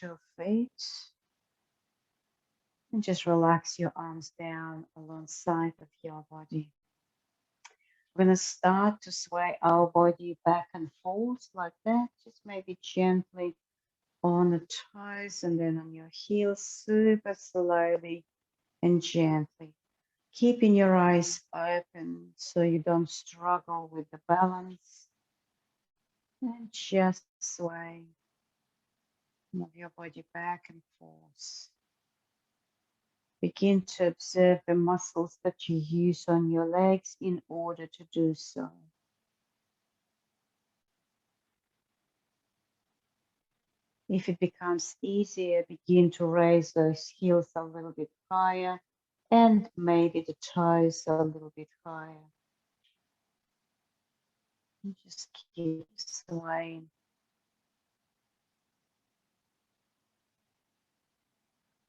2 feet. And just relax your arms down alongside of your body. We're going to start to sway our body back and forth like that. Just maybe gently on the toes and then on your heels, super slowly and gently. Keeping your eyes open so you don't struggle with the balance. And just sway. Move your body back and forth. Begin to observe the muscles that you use on your legs in order to do so. If it becomes easier, begin to raise those heels a little bit higher and maybe the toes a little bit higher. And just keep swaying.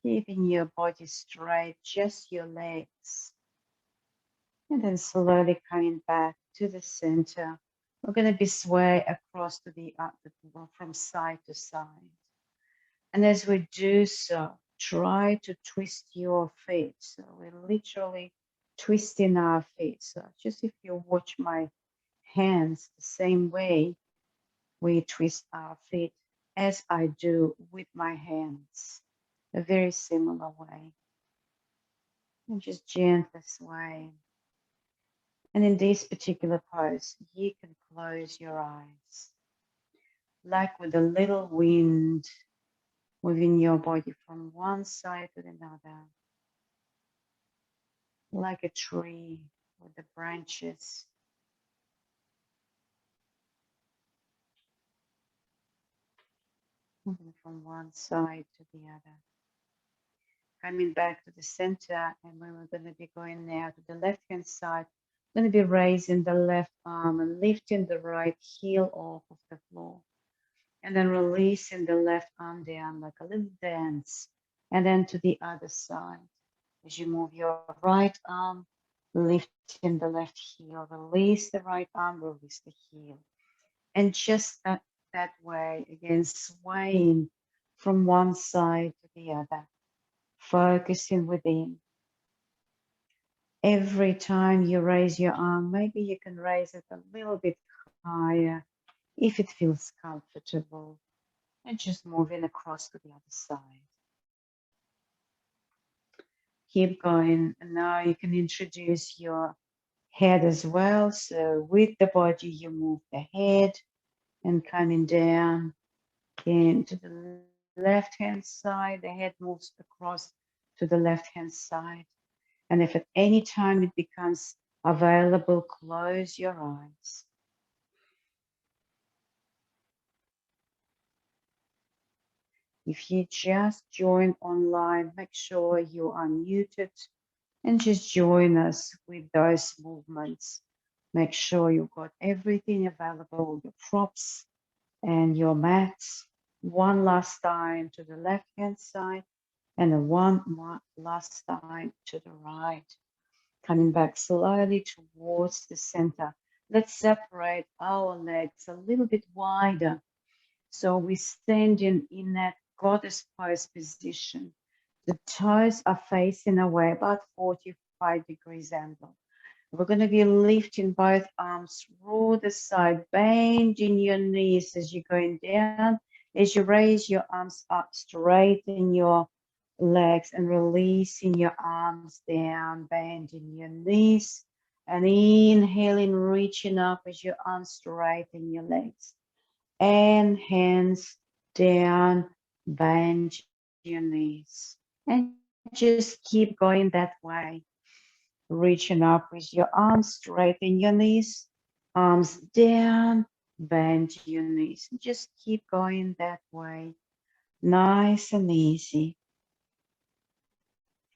Keeping your body straight, just your legs. And then slowly coming back to the center. We're going to be sway across to the from side to side. And as we do so, try to twist your feet. So we're literally twisting our feet. So just if you watch my hands the same way, we twist our feet as I do with my hands. A very similar way. And just gently sway. And in this particular pose, you can close your eyes. Like with a little wind moving your body from one side to another. Like a tree with the branches. Moving from one side to the other. Coming back to the center, and when we're going to be going now to the left-hand side, we're going to be raising the left arm and lifting the right heel off of the floor. And then releasing the left arm down like a little dance. And then to the other side. As you move your right arm, lifting the left heel, release the right arm, release the heel. And just that way, again, swaying from one side to the other, focusing within. Every time you raise your arm, maybe you can raise it a little bit higher if it feels comfortable. And just moving across to the other side. Keep going. And now you can introduce your head as well. So with the body, you move the head and coming down into the left-hand side. The head moves across to the left-hand side. And if at any time it becomes available, close your eyes. If you just join online, make sure you are muted and just join us with those movements. Make sure you've got everything available, your props and your mats. One last time to the left-hand side and then one last time to the right. Coming back slowly towards the center. Let's separate our legs a little bit wider. So we're standing in that goddess pose position. The toes are facing away about 45 degrees angle. We're going to be lifting both arms through the side, bending your knees as you're going down. As you raise your arms up, straighten your legs and releasing your arms down, bending your knees. And inhaling, reaching up as your arms straighten your legs. And hands down, bend your knees. And just keep going that way. Reaching up with your arms, straighten your knees, arms down, bend your knees. Just keep going that way. Nice and easy.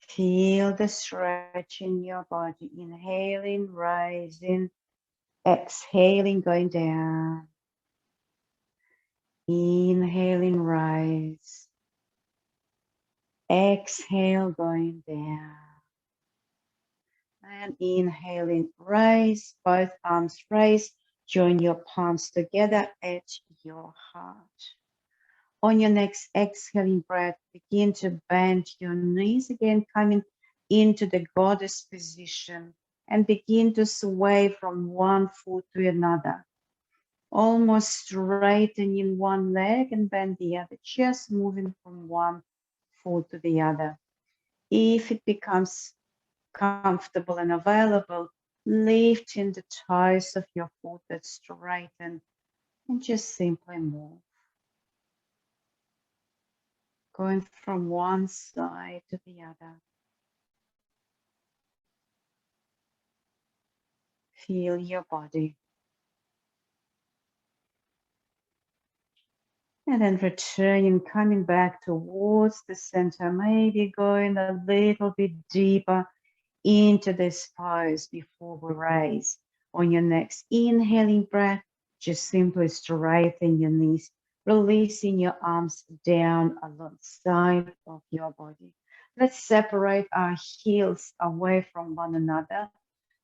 Feel the stretch in your body. Inhaling, rising, exhaling, going down. Inhaling, rise. Exhale, going down. And inhaling, raise, both arms raise. Join your palms together at your heart. On your next exhaling breath, begin to bend your knees again, coming into the goddess position, and begin to sway from one foot to another, almost straightening one leg and bend the other, just moving from one foot to the other. If it becomes comfortable and available, lifting the toes of your foot that straighten and just simply move. Going from one side to the other. Feel your body. And then returning, coming back towards the center, maybe going a little bit deeper into this pose before we raise. On your next inhaling breath, just simply straighten your knees, releasing your arms down alongside of your body. Let's separate our heels away from one another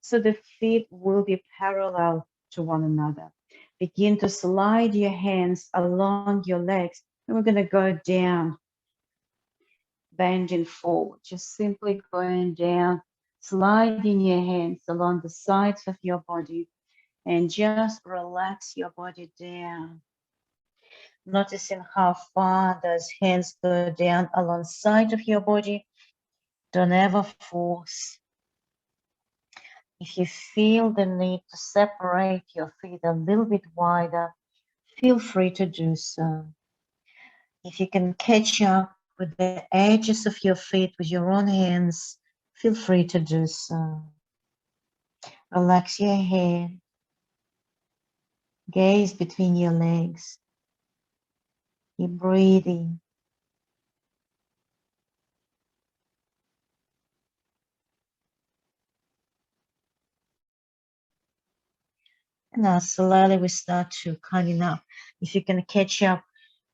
so the feet will be parallel to one another. Begin to slide your hands along your legs, and we're going to go down, bending forward, just simply going down, sliding your hands along the sides of your body, and just relax your body down. Noticing how far those hands go down alongside of your body. Don't ever force. If you feel the need to separate your feet a little bit wider, feel free to do so. If you can catch up with the edges of your feet with your own hands, feel free to do so. Relax your head. Gaze between your legs. Keep breathing. And now slowly we start to coming up. If you can catch up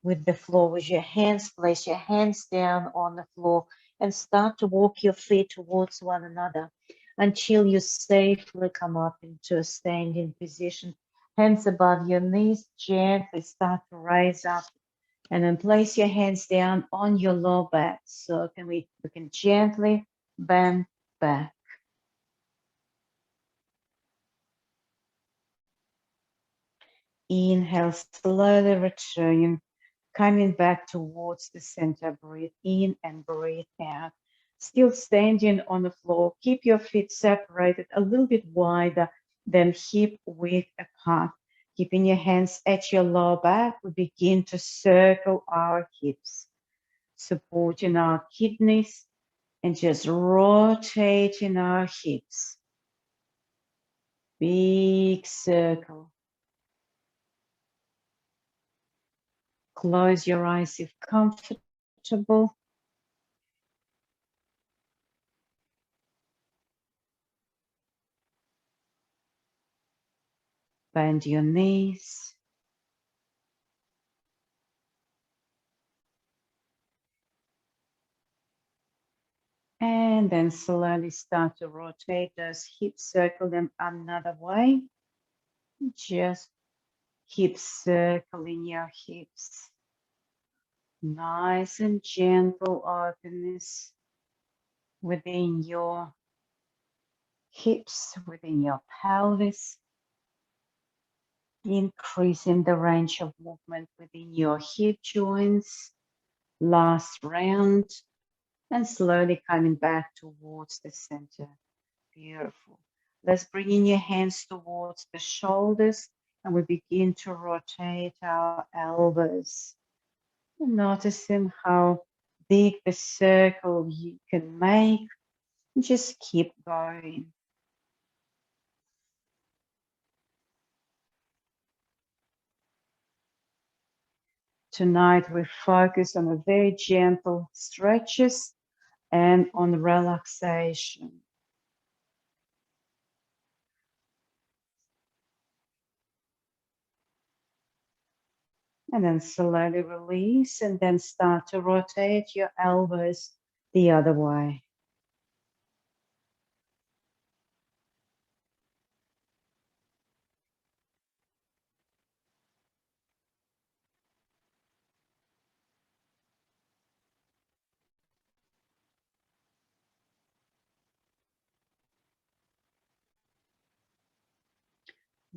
with the floor with your hands, place your hands down on the floor and start to walk your feet towards one another until you safely come up into a standing position. Hands above your knees, gently start to raise up and then place your hands down on your low back. So we can gently bend back. Inhale, slowly returning, coming back towards the center. Breathe in and breathe out. Still standing on the floor. Keep your feet separated a little bit wider than hip width apart. Keeping your hands at your lower back, we begin to circle our hips, supporting our kidneys and just rotating our hips. Big circle. Close your eyes if comfortable. Bend your knees. And then slowly start to rotate those hips, circle them another way. Just keep circling your hips. Nice and gentle openness within your hips, within your pelvis. Increasing the range of movement within your hip joints. Last round. And slowly coming back towards the center. Beautiful. Let's bring in your hands towards the shoulders and we begin to rotate our elbows. Noticing how big the circle you can make. Just keep going. Tonight we focus on a very gentle stretches and on relaxation. And then slowly release and then start to rotate your elbows the other way.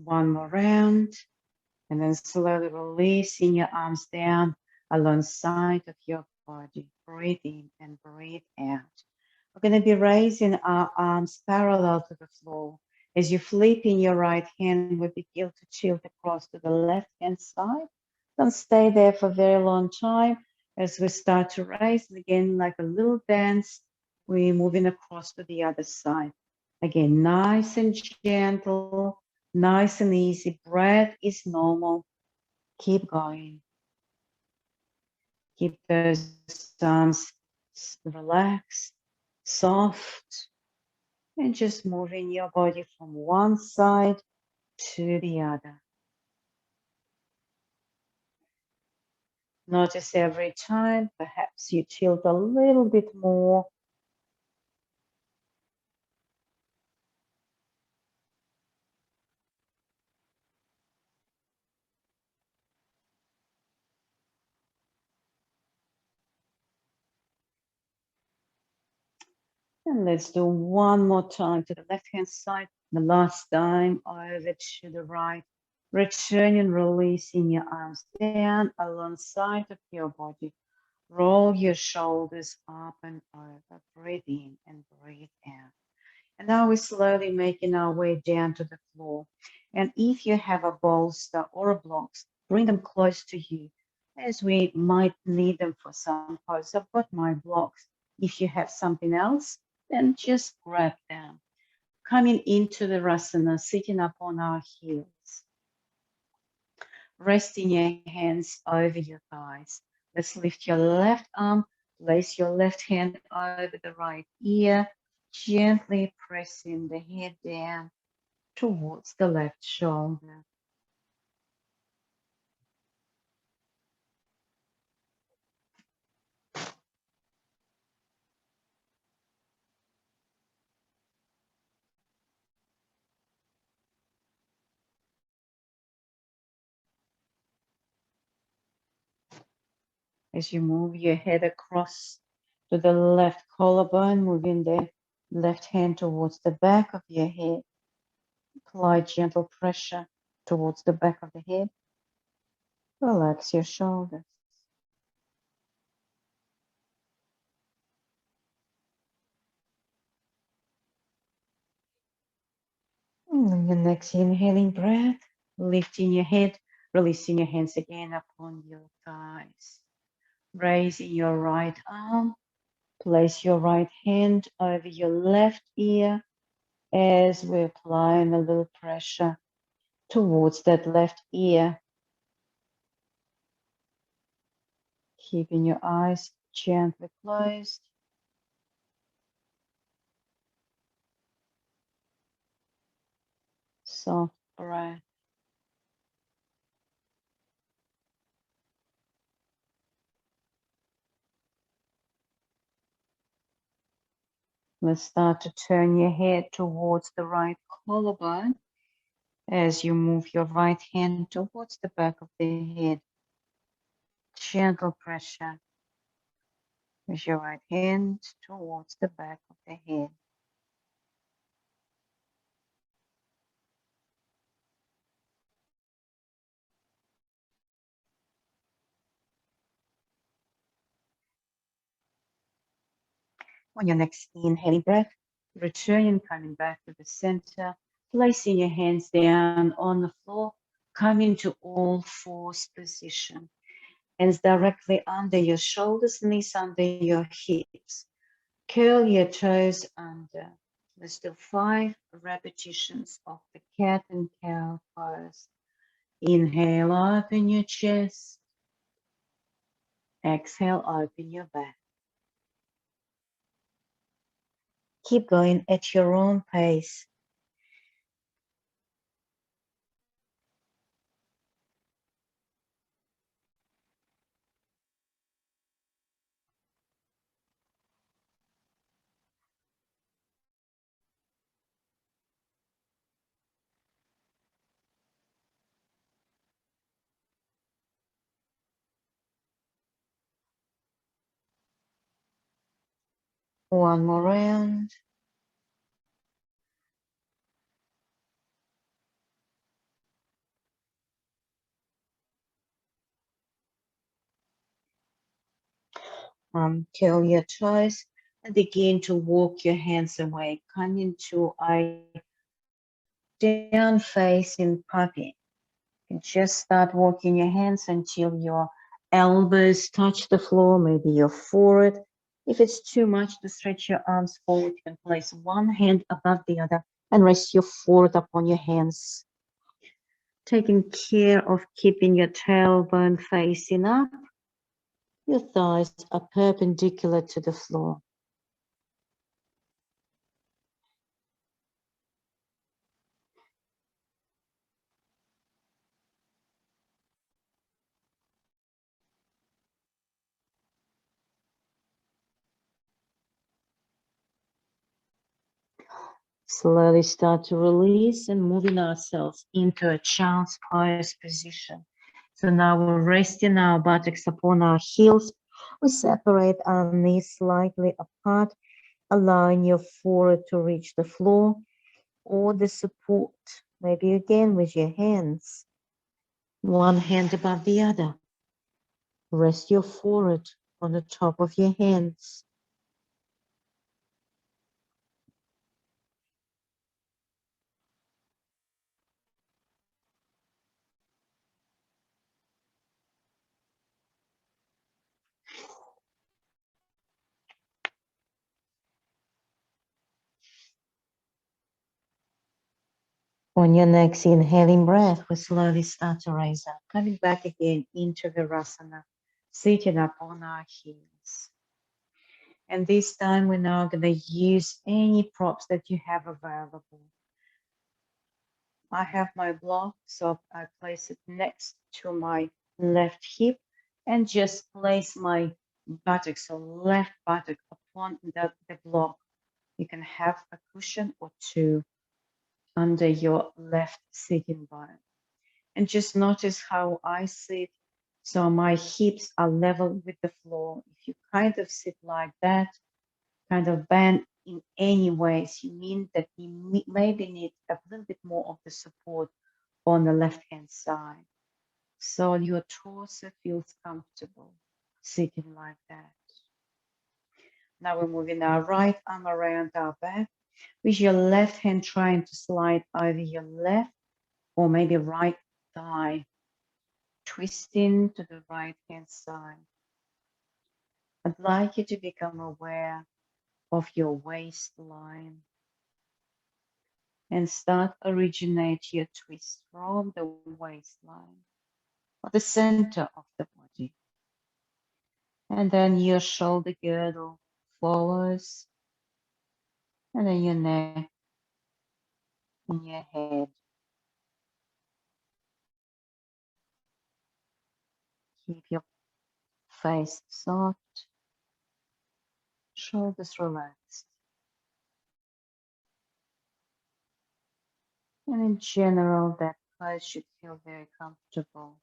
One more round. And then slowly releasing your arms down alongside of your body. Breathe in and breathe out. We're going to be raising our arms parallel to the floor. As you flip in your right hand, we begin to tilt across to the left hand side. Don't stay there for a very long time. As we start to raise again, like a little dance, we're moving across to the other side. Again, nice and gentle, nice and easy. Breath is normal. Keep going. Keep those arms relaxed, soft, and just moving your body from one side to the other. Notice every time, perhaps you tilt a little bit more. And let's do one more time to the left-hand side. The last time over to the right. Return and releasing your arms down alongside of your body. Roll your shoulders up and over. Breathe in and breathe out. And now we're slowly making our way down to the floor. And if you have a bolster or a blocks, bring them close to you, as we might need them for some pose. I've got my blocks. If you have something else, then just grab them. Coming into the Rasana, sitting up on our heels. Resting your hands over your thighs. Let's lift your left arm, place your left hand over the right ear, gently pressing the head down towards the left shoulder. As you move your head across to the left collarbone, moving the left hand towards the back of your head. Apply gentle pressure towards the back of the head. Relax your shoulders. And your next inhaling breath, lifting your head, releasing your hands again upon your thighs. Raising your right arm, place your right hand over your left ear as we're applying a little pressure towards that left ear. Keeping your eyes gently closed. Soft breath. Let's start to turn your head towards the right collarbone as you move your right hand towards the back of the head. Gentle pressure with your right hand towards the back of the head. On your next inhaling breath, returning, coming back to the center, placing your hands down on the floor, coming to all fours position. Hands directly under your shoulders, knees under your hips. Curl your toes under. Let's do 5 repetitions of the cat and cow pose. Inhale, open your chest. Exhale, open your back. Keep going at your own pace. One more round. Curl your toes and begin to walk your hands away. Come into a down facing puppy. You just start walking your hands until your elbows touch the floor, maybe your forehead. If it's too much to stretch your arms forward, you can place one hand above the other and rest your forehead upon your hands. Taking care of keeping your tailbone facing up. Your thighs are perpendicular to the floor. Slowly start to release and moving ourselves into a child's pose position. So now we're resting our buttocks upon our heels. We separate our knees slightly apart, allowing your forehead to reach the floor or the support, maybe again with your hands. One hand above the other. Rest your forehead on the top of your hands. On your next inhaling breath, we slowly start to rise up, coming back again into Virasana, sitting up on our heels. And this time we're now going to use any props that you have available. I have my block, so I place it next to my left hip and just place my buttock, so left buttock upon the block. You can have a cushion or two under your left sitting bone. And just notice how I sit. So my hips are level with the floor. If you kind of sit like that, kind of bend in any ways, you mean that you maybe need a little bit more of the support on the left-hand side. So your torso feels comfortable sitting like that. Now we're moving our right arm around our back with your left hand trying to slide over your left or maybe right thigh, twisting to the right hand side. I'd like you to become aware of your waistline and start originate your twist from the waistline or the center of the body. And then your shoulder girdle follows, and then your neck and your head. Keep your face soft, shoulders relaxed. And in general, that pose should feel very comfortable.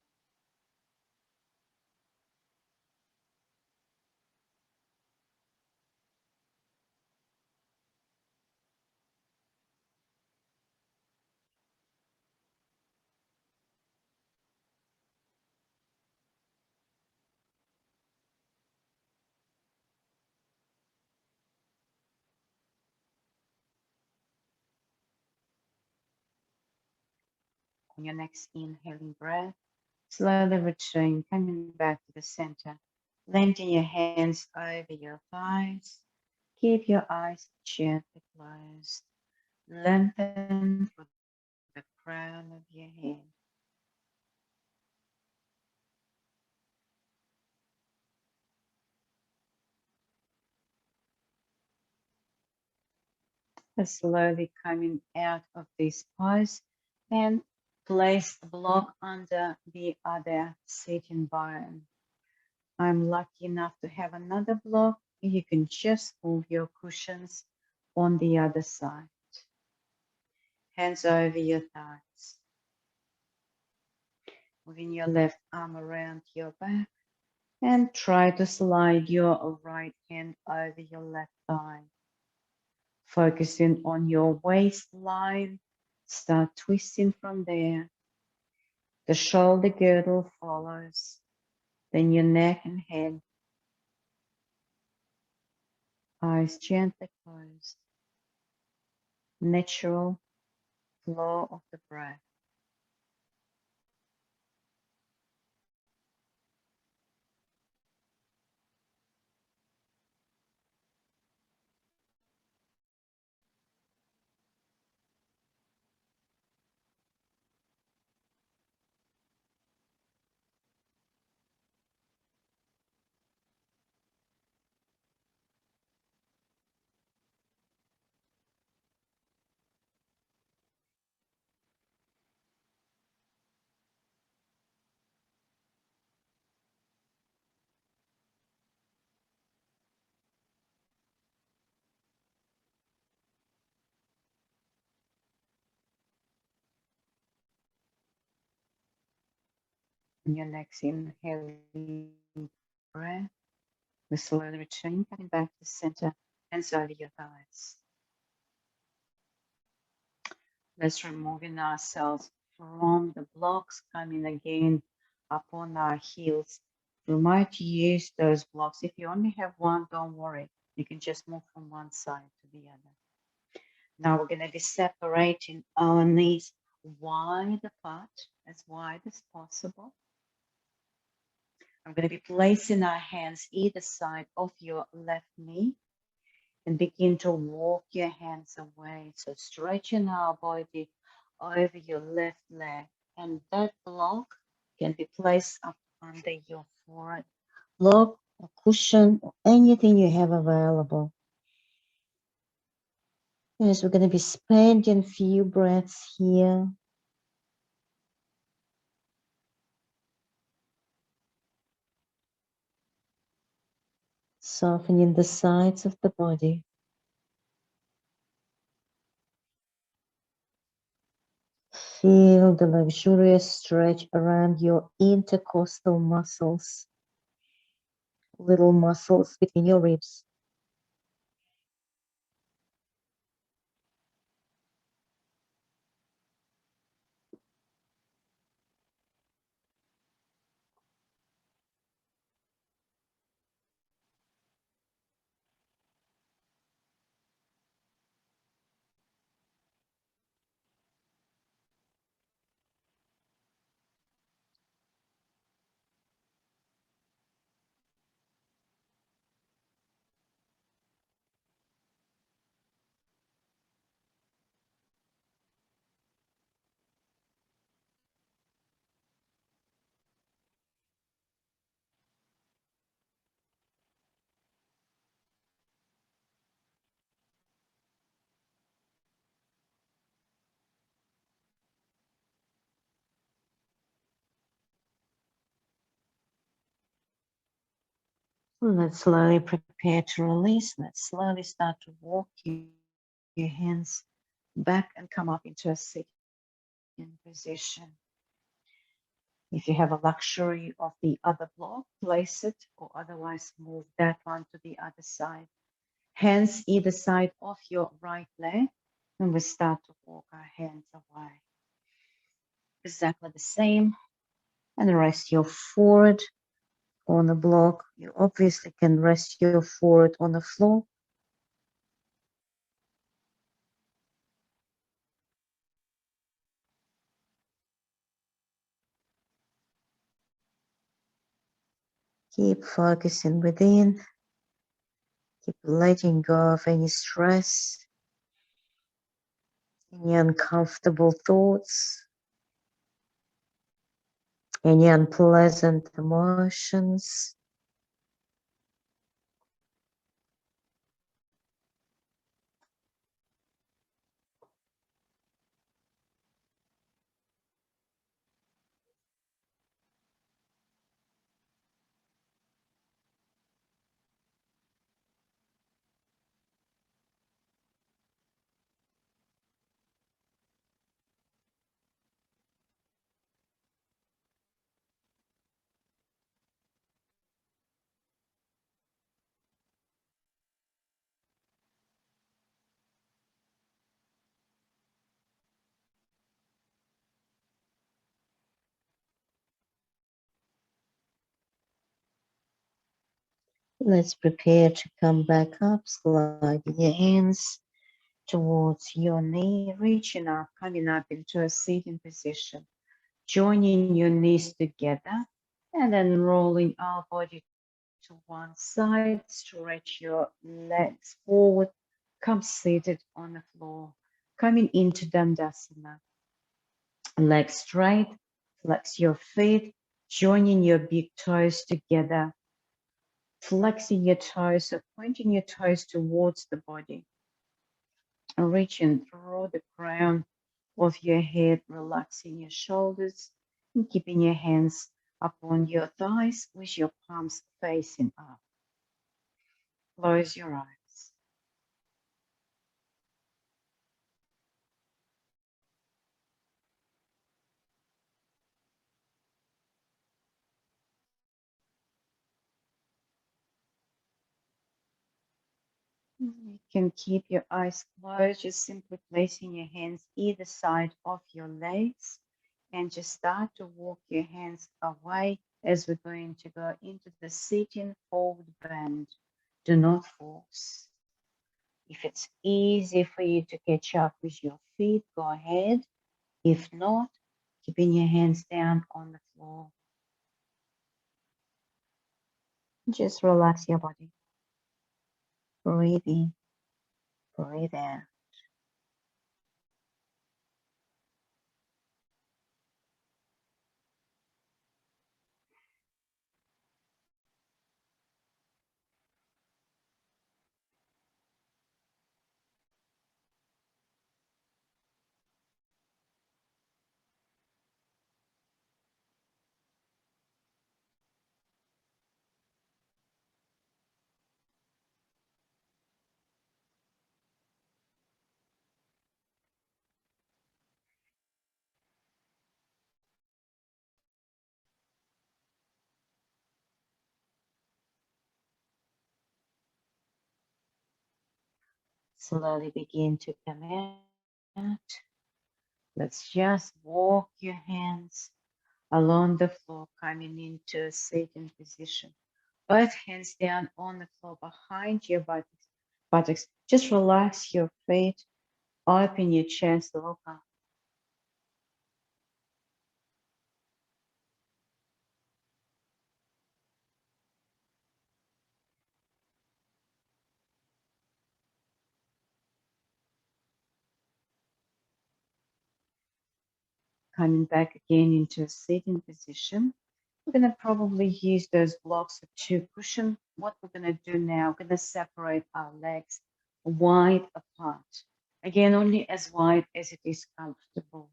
On your next inhaling breath, slowly return, coming back to the center. Lengthen your hands over your thighs. Keep your eyes gently closed. Lengthen through the crown of your head. Slowly coming out of this pose and place the block under the other sitting bone. I'm lucky enough to have another block. You can just move your cushions on the other side. Hands over your thighs. Moving your left arm around your back and try to slide your right hand over your left thigh. Focusing on your waistline, start twisting from there. The shoulder girdle follows, then your neck and head. Eyes gently closed. Natural flow of the breath. And your next inhaling breath. We slowly return, coming back to the center, hands over your thighs. Let's removing ourselves from the blocks, coming again upon our heels. We might use those blocks. If you only have one, don't worry. You can just move from one side to the other. Now we're going to be separating our knees wide apart, as wide as possible. I'm going to be placing our hands either side of your left knee and begin to walk your hands away. So stretching our body over your left leg. And that block can be placed up under your forehead. Block or cushion or anything you have available. Yes, we're going to be spending a few breaths here. Softening the sides of the body. Feel the luxurious stretch around your intercostal muscles, little muscles between your ribs. Let's slowly prepare to release. Let's slowly start to walk your hands back and come up into a sitting position. If you have a luxury of the other block, place it or otherwise move that one to the other side. Hands either side of your right leg, and we start to walk our hands away. Exactly the same. And rest your forehead on the block. You obviously can rest your forehead on the floor. Keep focusing within. Keep letting go of any stress, any uncomfortable thoughts, any unpleasant emotions. Let's prepare to come back up, sliding your hands towards your knee, reaching up, coming up into a sitting position, joining your knees together, and then rolling our body to one side, stretch your legs forward, come seated on the floor, coming into Dandasana. Legs straight, flex your feet, joining your big toes together, flexing your toes, so pointing your toes towards the body, reaching through the crown of your head, relaxing your shoulders, and keeping your hands upon your thighs with your palms facing up. Close your eyes. You can keep your eyes closed, just simply placing your hands either side of your legs and just start to walk your hands away as we're going to go into the sitting forward bend. Do not force. If it's easy for you to catch up with your feet, go ahead. If not, keeping your hands down on the floor. Just relax your body. Breathe in, breathe out. Slowly begin to come out. Let's just walk your hands along the floor, coming into a sitting position. Both hands down on the floor behind your buttocks. Just relax your feet, open your chest, look up. Coming back again into a sitting position. We're going to probably use those blocks of two cushion. What we're going to do now, we're going to separate our legs wide apart. Again, only as wide as it is comfortable.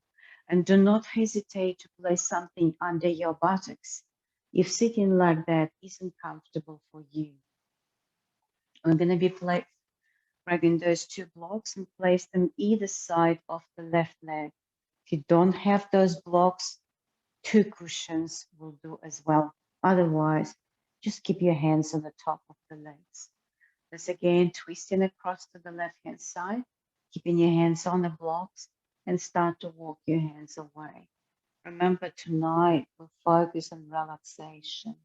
And do not hesitate to place something under your buttocks if sitting like that isn't comfortable for you. We're going to be grabbing those two blocks and place them either side of the left leg. If you don't have those blocks, two cushions will do as well. Otherwise, just keep your hands on the top of the legs. This again, twisting across to the left-hand side, keeping your hands on the blocks and start to walk your hands away. Remember, tonight we'll focus on relaxation,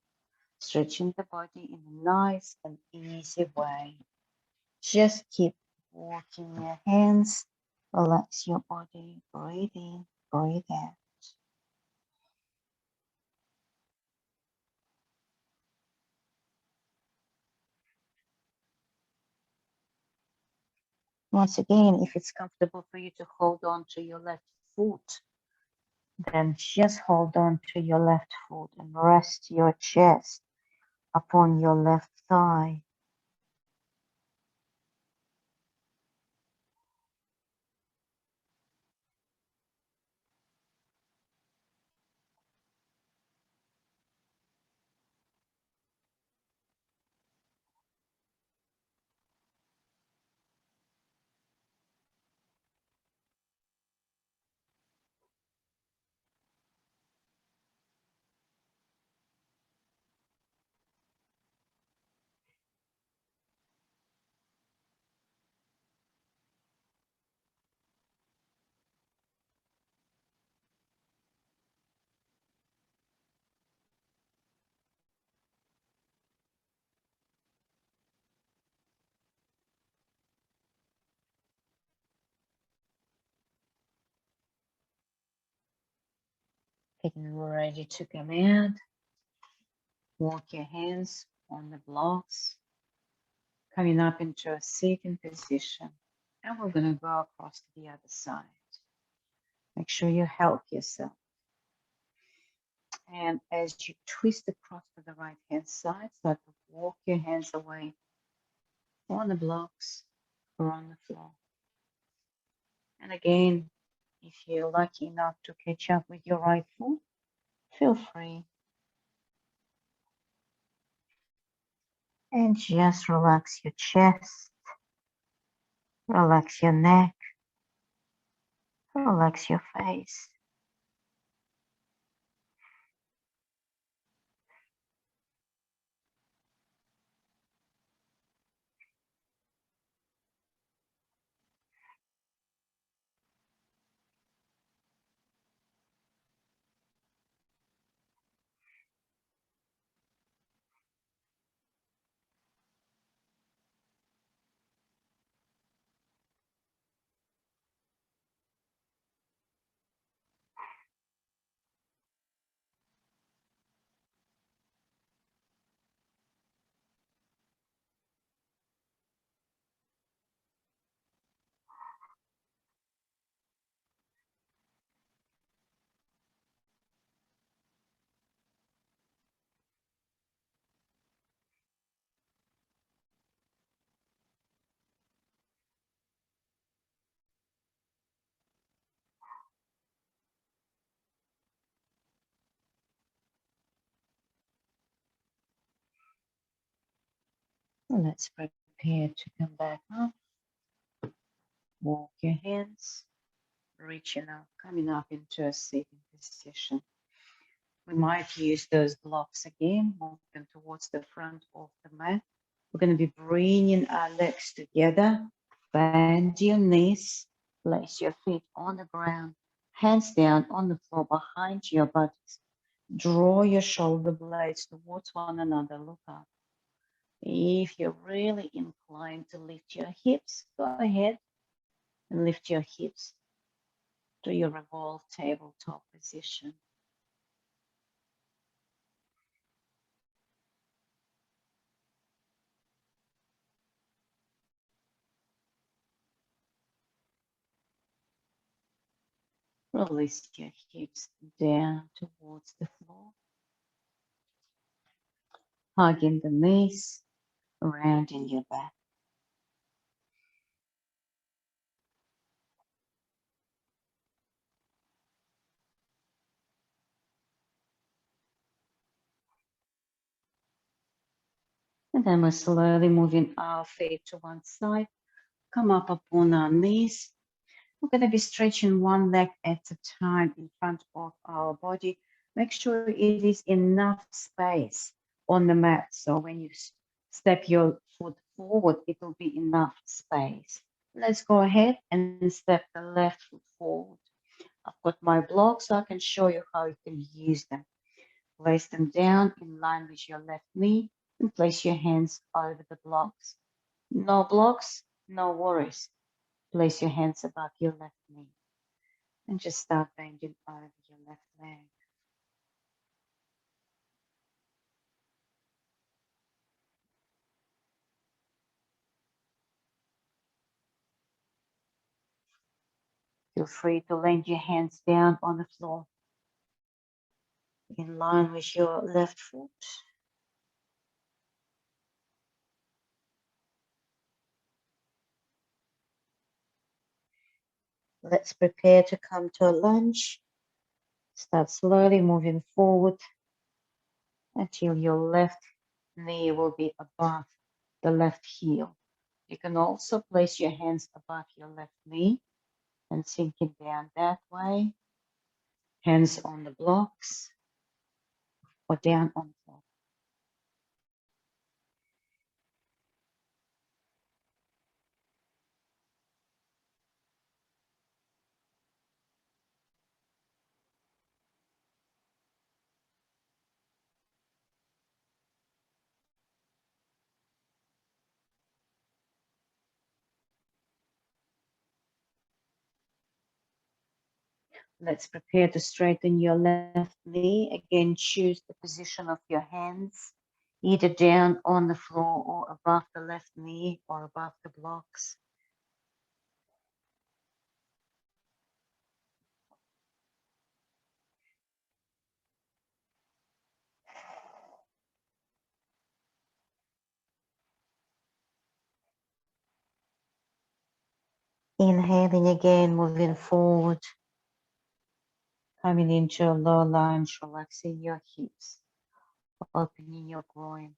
stretching the body in a nice and easy way. Just keep walking your hands, relax your body, breathe in, breathe out. Once again, if it's comfortable for you to hold on to your left foot, then just hold on to your left foot and rest your chest upon your left thigh. Getting ready to come out. Walk your hands on the blocks, coming up into a sitting position. And we're going to go across to the other side. Make sure you help yourself. And as you twist across to the right hand side, start to walk your hands away on the blocks or on the floor. And again, if you're lucky enough to catch up with your right foot, feel free. And just relax your chest, relax your neck, relax your face. Let's prepare to come back up. Walk your hands, reaching up, coming up into a sitting position. We might use those blocks again, move them towards the front of the mat. We're going to be bringing our legs together. Bend your knees, place your feet on the ground, hands down on the floor behind your buttocks. Draw your shoulder blades towards one another. Look up. If you're really inclined to lift your hips, go ahead and lift your hips to your revolved tabletop position. Release your hips down towards the floor. Hugging the knees, rounding your back. And then we're slowly moving our feet to one side. Come up upon our knees. We're going to be stretching one leg at a time in front of our body. Make sure it is enough space on the mat. So when you step your foot forward, it will be enough space. Let's go ahead and step the left foot forward. I've got my blocks, so I can show you how you can use them. Place them down in line with your left knee and place your hands over the blocks. No blocks, no worries. Place your hands above your left knee and just start bending over your left leg. Feel free to land your hands down on the floor in line with your left foot. Let's prepare to come to a lunge. Start slowly moving forward until your left knee will be above the left heel. You can also place your hands above your left knee and sink it down that way. Hands on the blocks or down on the floor. Let's prepare to straighten your left knee. Again, choose the position of your hands, either down on the floor or above the left knee or above the blocks. Inhaling again, moving forward, coming into a low lunge, relaxing your hips, opening your groin.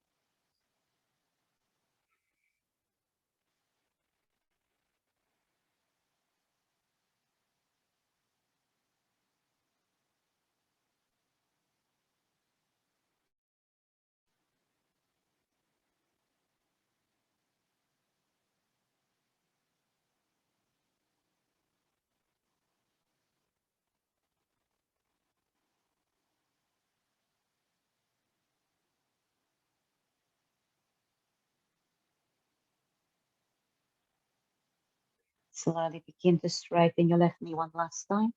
Slowly begin to straighten your left knee one last time.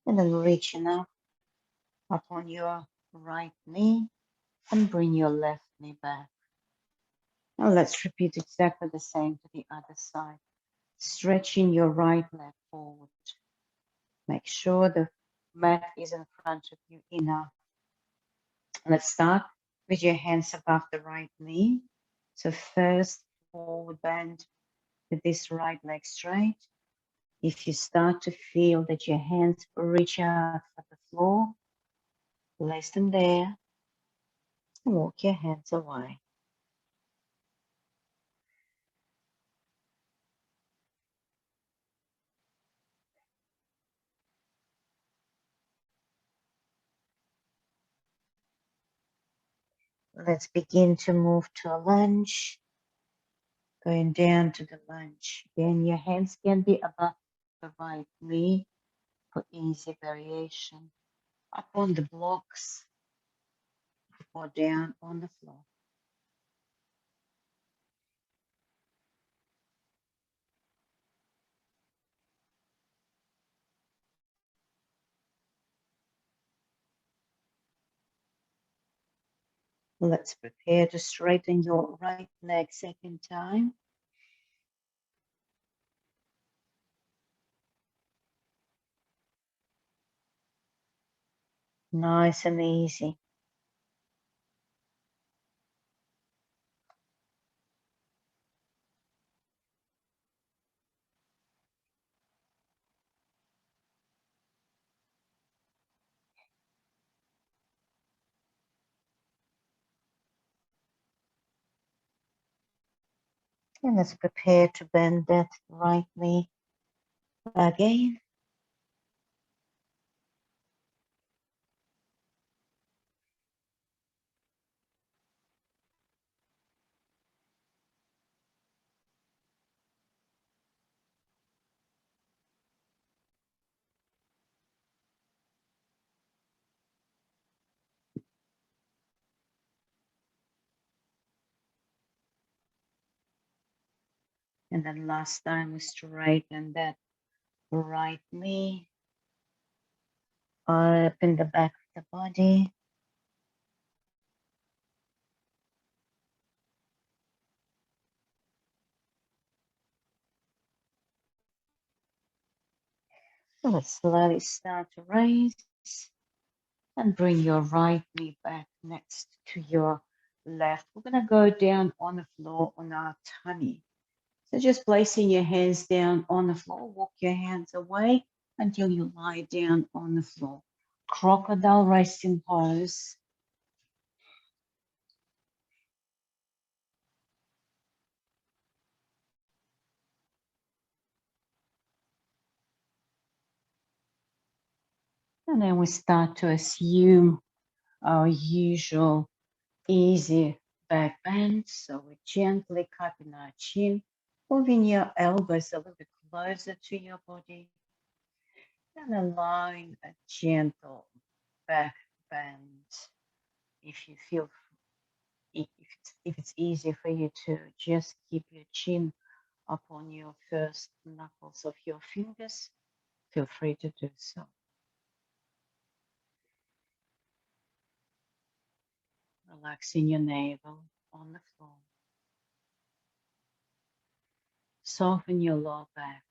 And then reaching up on your right knee and bring your left knee back. Now let's repeat exactly the same to the other side. Stretching your right leg forward. Make sure the mat is in front of you enough. Let's start with your hands above the right knee. So first forward bend with this right leg straight. If you start to feel that your hands reach out for the floor, place them there and walk your hands away. Let's begin to move to a lunge. Going down to the lunge. Again, your hands can be above the right knee for easy variation. Up on the blocks or down on the floor. Let's prepare to straighten your right leg second time. Nice and easy. And let's prepare to bend that right knee again. And then last time we straighten that right knee up in the back of the body. So let's slowly start to raise and bring your right knee back next to your left. We're going to go down on the floor on our tummy. So just placing your hands down on the floor, walk your hands away until you lie down on the floor. Crocodile resting pose. And then we start to assume our usual easy back bend. So we're gently cupping our chin, moving your elbows a little bit closer to your body, and allowing a gentle back bend. If you feel, if it's easier for you to just keep your chin up on your first knuckles of your fingers, feel free to do so. Relaxing your navel on the floor. Soften your lower back.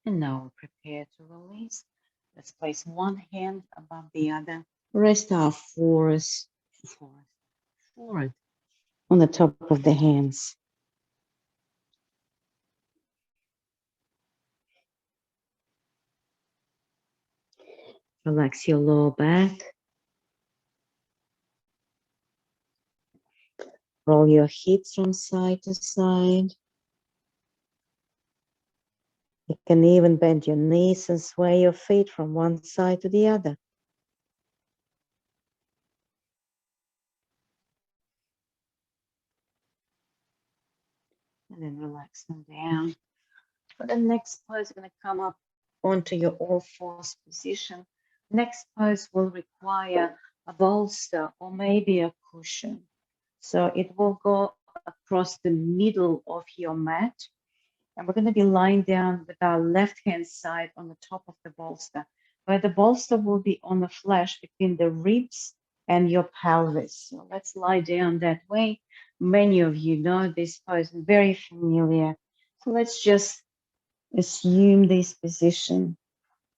And now prepare to release. Let's place one hand above the other. Rest our forehead on the top of the hands. Relax your lower back. Roll your hips from side to side. You can even bend your knees and sway your feet from one side to the other. And then relax them down. For the next pose, you're going to come up onto your all fours position. Next pose will require a bolster or maybe a cushion. So it will go across the middle of your mat. And we're going to be lying down with our left hand side on the top of the bolster, where the bolster will be on the flesh between the ribs and your pelvis. So let's lie down that way. Many of you know this pose, very familiar. So let's just assume this position,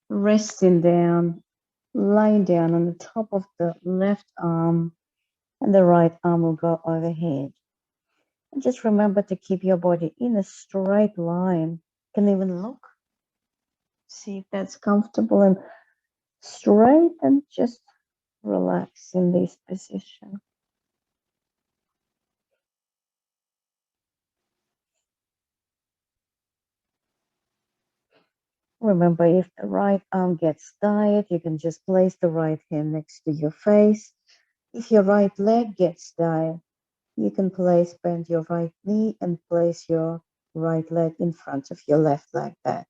resting down, lying down on the top of the left arm, and the right arm will go overhead. And just remember to keep your body in a straight line. You can even look, see if that's comfortable and straight, and just relax in this position. Remember, if the right arm gets tired, you can just place the right hand next to your face. If your right leg gets tired, you can bend your right knee and place your right leg in front of your left like that.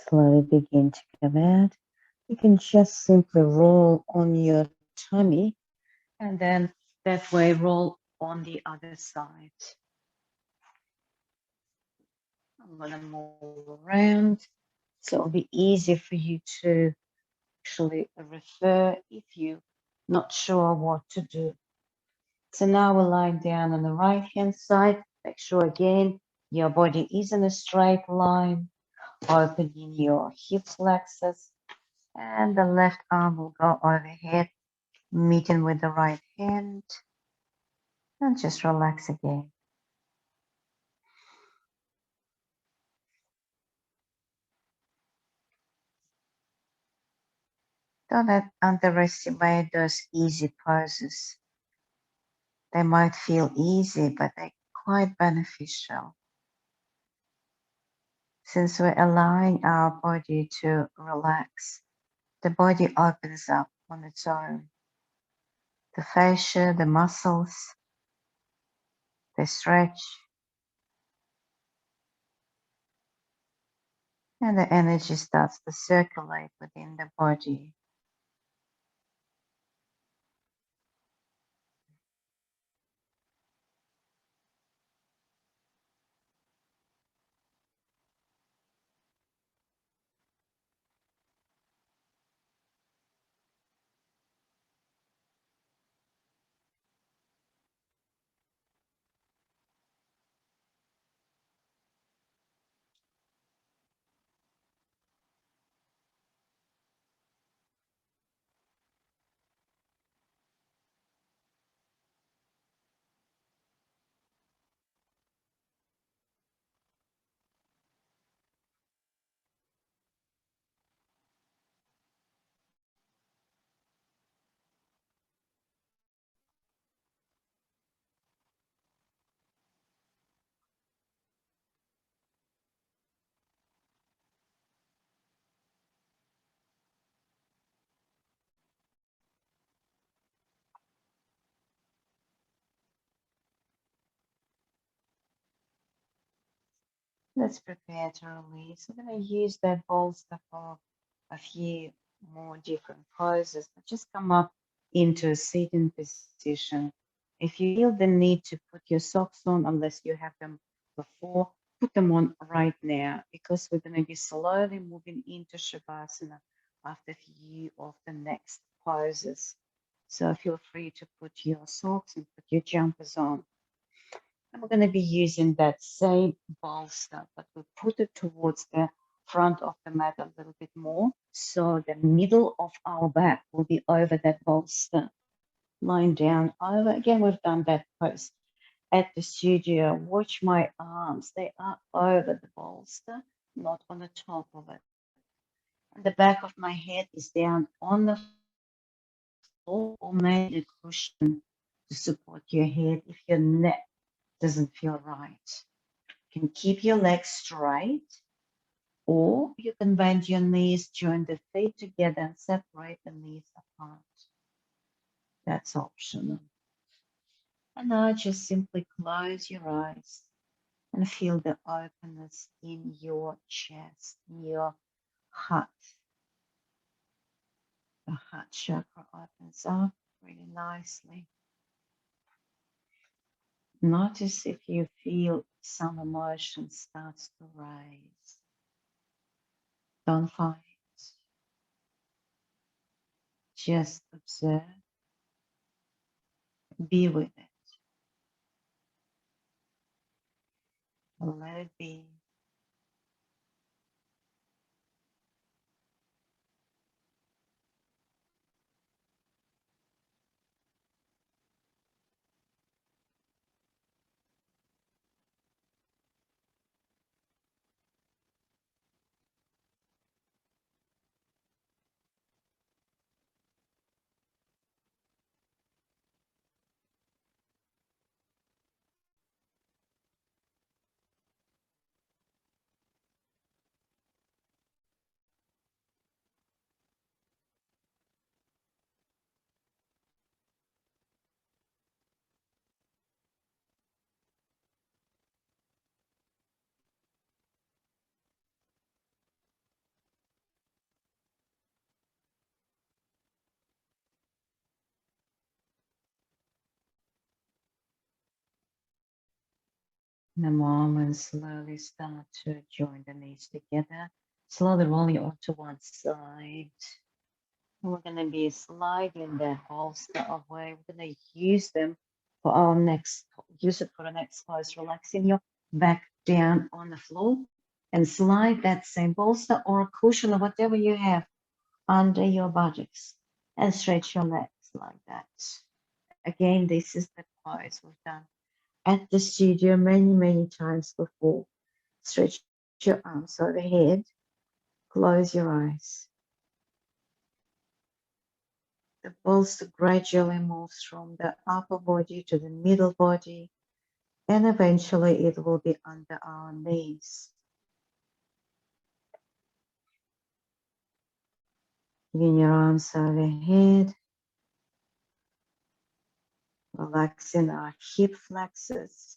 Slowly begin to come out. You can just simply roll on your tummy and then that way roll on the other side. I'm going to move around so it'll be easier for you to actually refer if you're not sure what to do. So now we're lying down on the right hand side. Make sure again your body is in a straight line. Opening your hip flexors, and the left arm will go overhead, meeting with the right hand, and just relax again. Don't underestimate those easy poses. They might feel easy, but they're quite beneficial. Since we're allowing our body to relax, the body opens up on its own. The fascia, the muscles, they stretch, and the energy starts to circulate within the body. Let's prepare to release. I'm going to use that bolster for a few more different poses, but just come up into a sitting position. If you feel the need to put your socks on, unless you have them before, put them on right now, because we're going to be slowly moving into Shavasana after a few of the next poses. So feel free to put your socks and put your jumpers on. And we're going to be using that same bolster, but we'll put it towards the front of the mat a little bit more. So the middle of our back will be over that bolster. Lying down over. Again, we've done that pose at the studio. Watch my arms. They are over the bolster, not on the top of it. And the back of my head is down on the floor, or maybe a cushion to support your head if your neck doesn't feel right. You can keep your legs straight, or you can bend your knees, join the feet together, and separate the knees apart. That's optional. And now just simply close your eyes and feel the openness in your chest, in your heart. The heart chakra opens up really nicely. Notice if you feel some emotion starts to rise. Don't fight. Just observe. Be with it. Let it be. In a moment, slowly start to join the knees together. Slowly rolling onto one side. We're going to be sliding the bolster away. We're going to use them For our next, use it for the next pose, relaxing your back down on the floor and slide that same bolster or a cushion or whatever you have under your buttocks and stretch your legs like that. Again, this is the pose we've done at the studio many times before. Stretch your arms overhead, close your eyes. The bolster gradually moves from the upper body to the middle body, and eventually it will be under our knees. Bring your arms overhead, relaxing our hip flexors.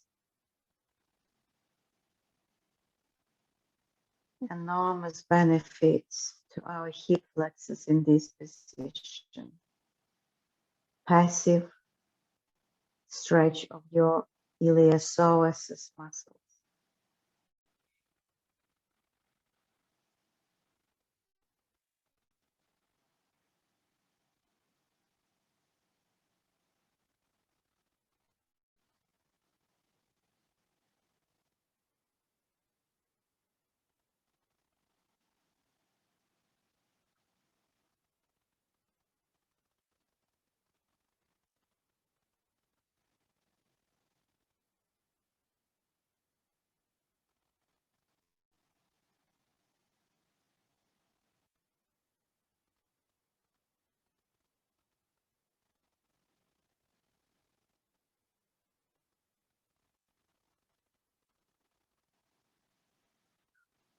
Enormous benefits to our hip flexors in this position. Passive stretch of your iliopsoas muscles.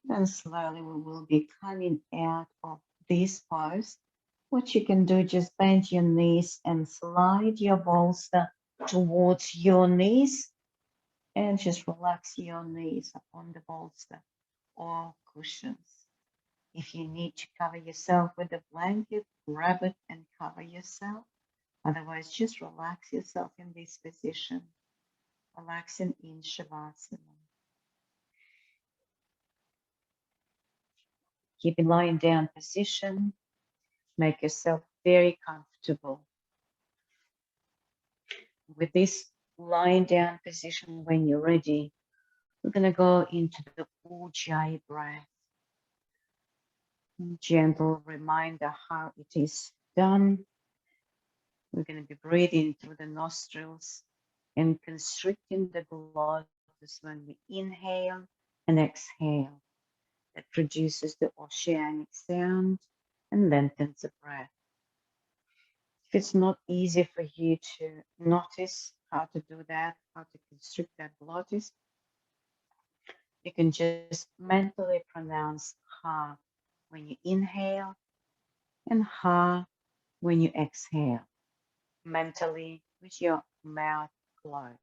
And slowly we will be coming out of this pose. What you can do, just bend your knees and slide your bolster towards your knees and just relax your knees upon the bolster or cushions. If you need to cover yourself with a blanket, grab it and cover yourself. Otherwise, just relax yourself in this position, relaxing in Shavasana. Keep in lying down position. Make yourself very comfortable. With this lying down position, when you're ready, we're going to go into the Ujjayi breath. Gentle reminder how it is done. We're going to be breathing through the nostrils and constricting the glottis when we inhale and exhale. That produces the oceanic sound and lengthens the breath. If it's not easy for you to notice how to do that, how to constrict that glottis, you can just mentally pronounce ha when you inhale and ha when you exhale, mentally with your mouth closed.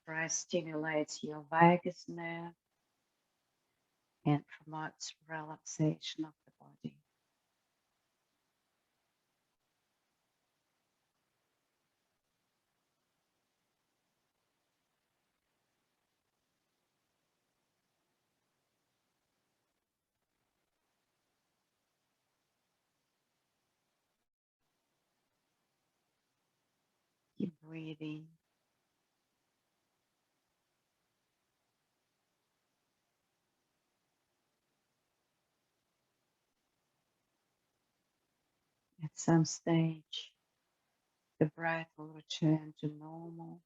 Breath stimulates your vagus nerve and promotes relaxation of the body. Keep breathing. At some stage, the breath will return to normal.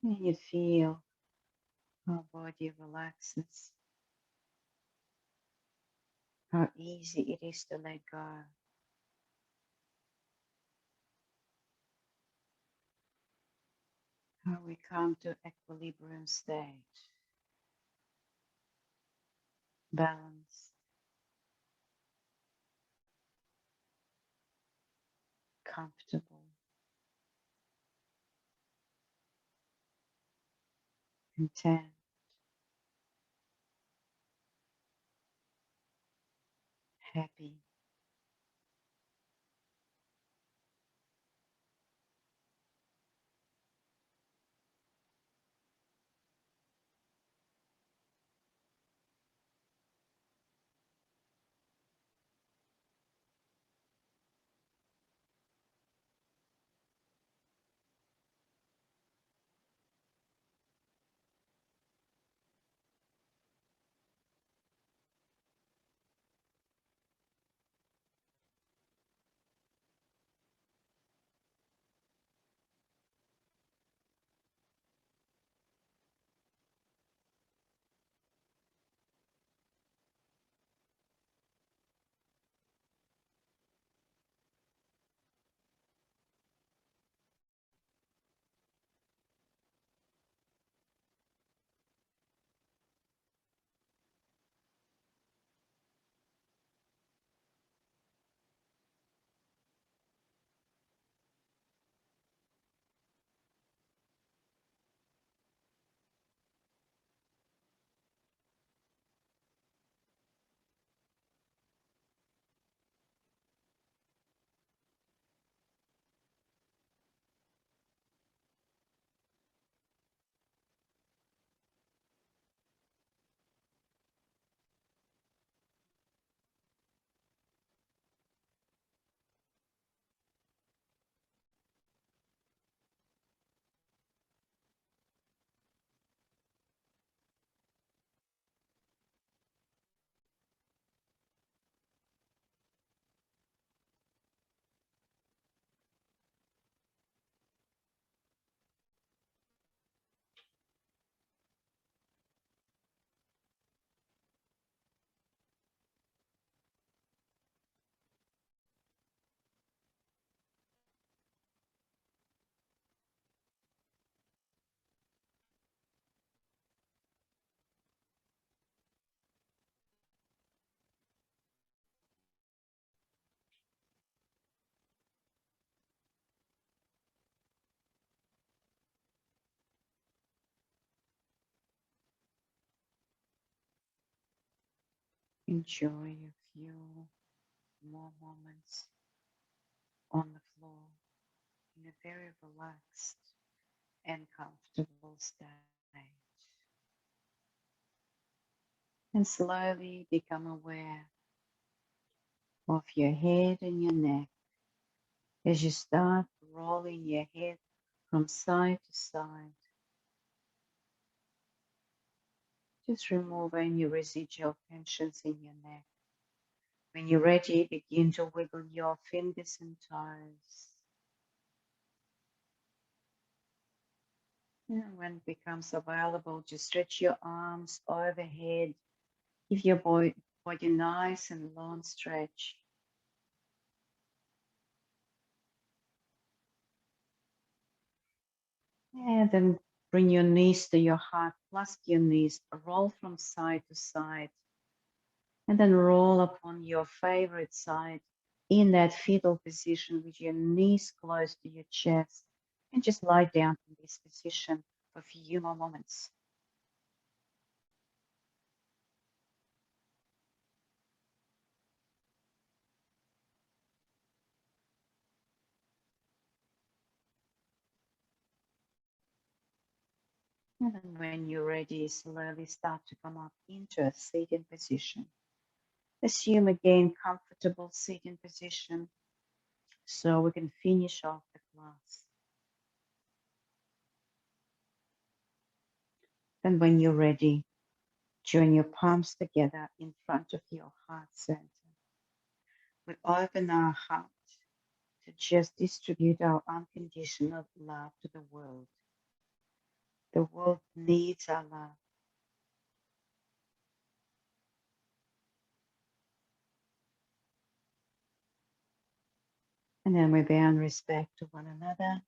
And you feel how body relaxes, how easy it is to let go. How we come to equilibrium state, balanced, comfortable, content, happy. Enjoy a few more moments on the floor in a very relaxed and comfortable state. And slowly become aware of your head and your neck as you start rolling your head from side to side. Just remove any residual tensions in your neck. When you're ready, begin to wiggle your fingers and toes. And when it becomes available, just stretch your arms overhead. Give your body nice and long stretch. And then bring your knees to your heart, clasp your knees, roll from side to side, and then roll upon your favorite side in that fetal position with your knees close to your chest. And just lie down in this position for a few more moments. And then when you're ready, slowly start to come up into a seated position. Assume again comfortable seating position so we can finish off the class. Then when you're ready, join your palms together in front of your heart center. We open our heart to just distribute our unconditional love to the world. The world needs our love. And then we bow in respect to one another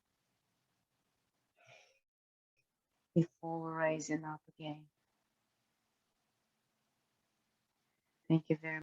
before raising up again. Thank you very